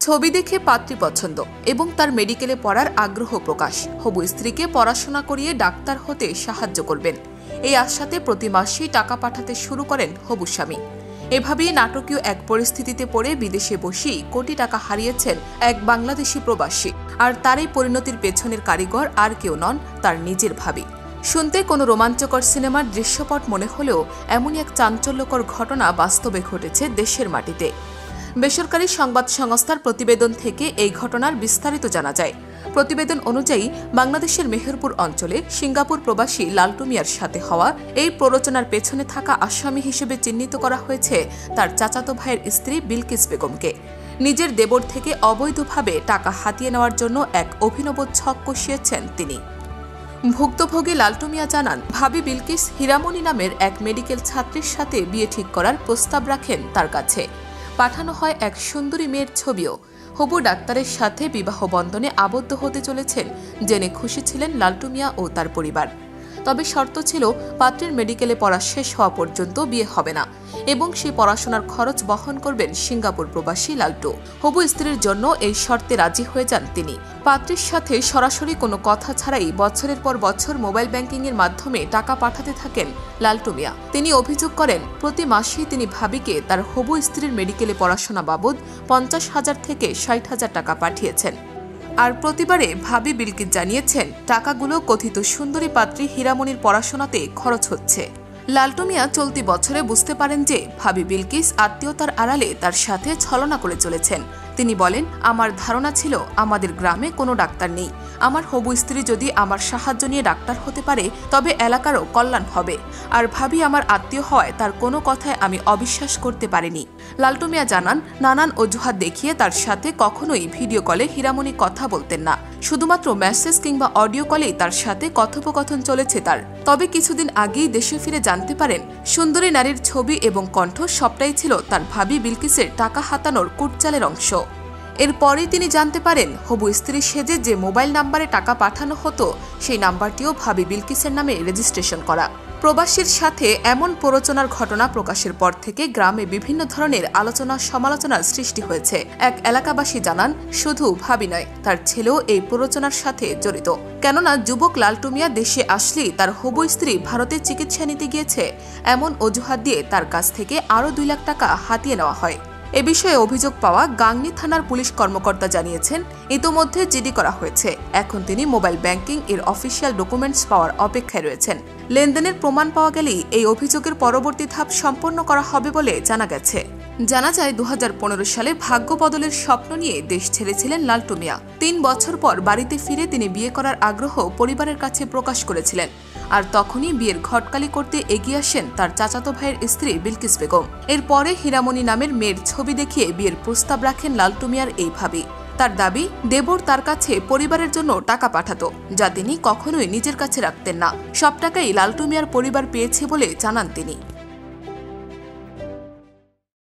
ছবি দেখে পাত্রী পছন্দ এবং তার মেডিকেলে পড়ার আগ্রহ প্রকাশ। হবু স্ত্রীকে পড়াশোনা করিয়ে ডাক্তার হতে সাহায্য করবেন, এই আশাতে প্রতি মাসেই টাকা পাঠাতে শুরু করেন হবু স্বামী। এভাবেই নাটকীয় এক পরিস্থিতিতে পড়ে বিদেশে বসেই কোটি টাকা হারিয়েছেন এক বাংলাদেশি প্রবাসী। আর তার এই পরিণতির পেছনের কারিগর আর কেউ নন, তার নিজের ভাবি। শুনতে কোনো রোমাঞ্চকর সিনেমার দৃশ্যপট মনে হলেও এমনই এক চাঞ্চল্যকর ঘটনা বাস্তবে ঘটেছে দেশের মাটিতে। বেসরকারি সংবাদ সংস্থার প্রতিবেদন থেকে এই ঘটনার বিস্তারিত জানা যায়। প্রতিবেদন অনুযায়ী বাংলাদেশের মেহেরপুর অঞ্চলে সিঙ্গাপুর প্রবাসী লালটু মিয়ার সাথে হওয়া এই প্ররোচনার পেছনে থাকা আসামি হিসেবে চিহ্নিত করা হয়েছে তার চাচাতো ভাইয়ের স্ত্রী বিলকিস বেগমকে। নিজের দেবর থেকে অবৈধভাবে টাকা হাতিয়ে নেওয়ার জন্য এক অভিনব ছক কষিয়েছেন তিনি। ভুক্তভোগী লালটু মিয়া জানান, ভাবি বিলকিস হীরামণি নামের এক মেডিকেল ছাত্রীর সাথে বিয়ে ঠিক করার প্রস্তাব রাখেন তার কাছে। পাঠানো হয় এক সুন্দরী মেয়ের ছবিও। হবু ডাক্তারের সাথে বিবাহ বন্ধনে আবদ্ধ হতে চলেছেন জেনে খুশি ছিলেন লালটু মিয়া ও তার পরিবার। তবে শর্ত ছিল পাত্রের মেডিকেলে পড়া শেষ হওয়া পর্যন্ত বিয়ে হবে না এবং সেই পড়াশোনার খরচ বহন করবেন সিঙ্গাপুর প্রবাসী লালটু। হবু স্ত্রীর জন্য এই শর্তে রাজি হয়ে যান তিনি। পাত্রীর সাথে সরাসরি কোনো কথা ছাড়াই বছরের পর বছর মোবাইল ব্যাংকিংয়ের মাধ্যমে টাকা পাঠাতে থাকেন লালটু মিয়া। তিনি অভিযোগ করেন, প্রতি মাসেই তিনি ভাবিকে তার হবু স্ত্রীর মেডিকেলে পড়াশোনা বাবদ 50,000 থেকে 60,000 টাকা পাঠিয়েছেন। আর প্রতিবারে ভাবি বিলকিস জানিয়েছেন, টাকাগুলো কথিত সুন্দরী পাত্রী হীরামণির পড়াশোনাতে খরচ হচ্ছে। লালটু মিয়া চলতি বছরে বুঝতে পারেন যে ভাবি বিলকিস আত্মীয়তার আড়ালে তার সাথে ছলনা করে চলেছেন। তিনি বলেন, আমার ধারণা ছিল আমাদের গ্রামে কোনো ডাক্তার নেই। আমার হবু স্ত্রী যদি আমার সাহায্য নিয়ে ডাক্তার হতে পারে তবে এলাকারও কল্যাণ হবে। আর ভাবি আমার আত্মীয় হওয়ায় তার কোনো কথায় আমি অবিশ্বাস করতে পারিনি। লালটু মিয়া জানান, নানান অজুহাত দেখিয়ে তার সাথে কখনোই ভিডিও কলে হীরামণি কথা বলতেন না। শুধুমাত্র মেসেজ কিংবা অডিও কলেই তার সাথে কথোপকথন চলেছে তার। তবে কিছুদিন আগেই দেশে ফিরে জানতে পারেন, সুন্দরী নারীর ছবি এবং কণ্ঠ সবটাই ছিল তার ভাবি বিলকিসের টাকা হাতানোর কুটচালের অংশ। এরপরেই তিনি জানতে পারেন, হবু স্ত্রী সেজে যে মোবাইল নাম্বারে টাকা পাঠানো হতো সেই নাম্বারটিও ভাবি বিলকিসের নামে রেজিস্ট্রেশন করা। প্রবাসীর সাথে এমন প্ররোচনার ঘটনা প্রকাশের পর থেকে গ্রামে বিভিন্ন ধরনের আলোচনা সমালোচনার সৃষ্টি হয়েছে। এক এলাকাবাসী জানান, শুধু ভাবি নয়, তার ছেলেও এই প্ররোচনার সাথে জড়িত। কেননা যুবক লালটু মিয়া দেশে আসলেই তার হবু স্ত্রী ভারতে চিকিৎসা নিতে গিয়েছে এমন অজুহাত দিয়ে তার কাছ থেকে আরও 2 লাখ টাকা হাতিয়ে নেওয়া হয়। এ বিষয়ে অভিযোগ পাওয়া গাংনী থানার পুলিশ কর্মকর্তা জানিয়েছেন, ইতোমধ্যে জিডি করা হয়েছে। এখন তিনি মোবাইল ব্যাংকিং এর অফিসিয়াল ডকুমেন্টস পাওয়ার অপেক্ষায় রয়েছেন। লেনদেনের প্রমাণ পাওয়া গেলেই এই অভিযোগের পরবর্তী ধাপ সম্পন্ন করা হবে বলে জানা গেছে। জানা যায় 2015 সালে ভাগ্য বদলের স্বপ্ন নিয়ে দেশ ছেড়েছিলেন লালটু মিয়া। 3 বছর পর বাড়িতে ফিরে তিনি বিয়ে করার আগ্রহ পরিবারের কাছে প্রকাশ করেছিলেন। আর তখনই বিয়ের ঘটকালি করতে এগিয়ে আসেন তার চাচাতো ভাইয়ের স্ত্রী বিলকিস বেগম। এরপরে হীরামণি নামের মেয়ের ছবি দেখিয়ে বিয়ের প্রস্তাব রাখেন লালটু মিয়ার এই ভাবি। তার দাবি, দেবর তার কাছে পরিবারের জন্য টাকা পাঠাতো, যা তিনি কখনোই নিজের কাছে রাখতেন না। সব টাকাই লালটু মিয়ার পরিবার পেয়েছে বলে জানান তিনি।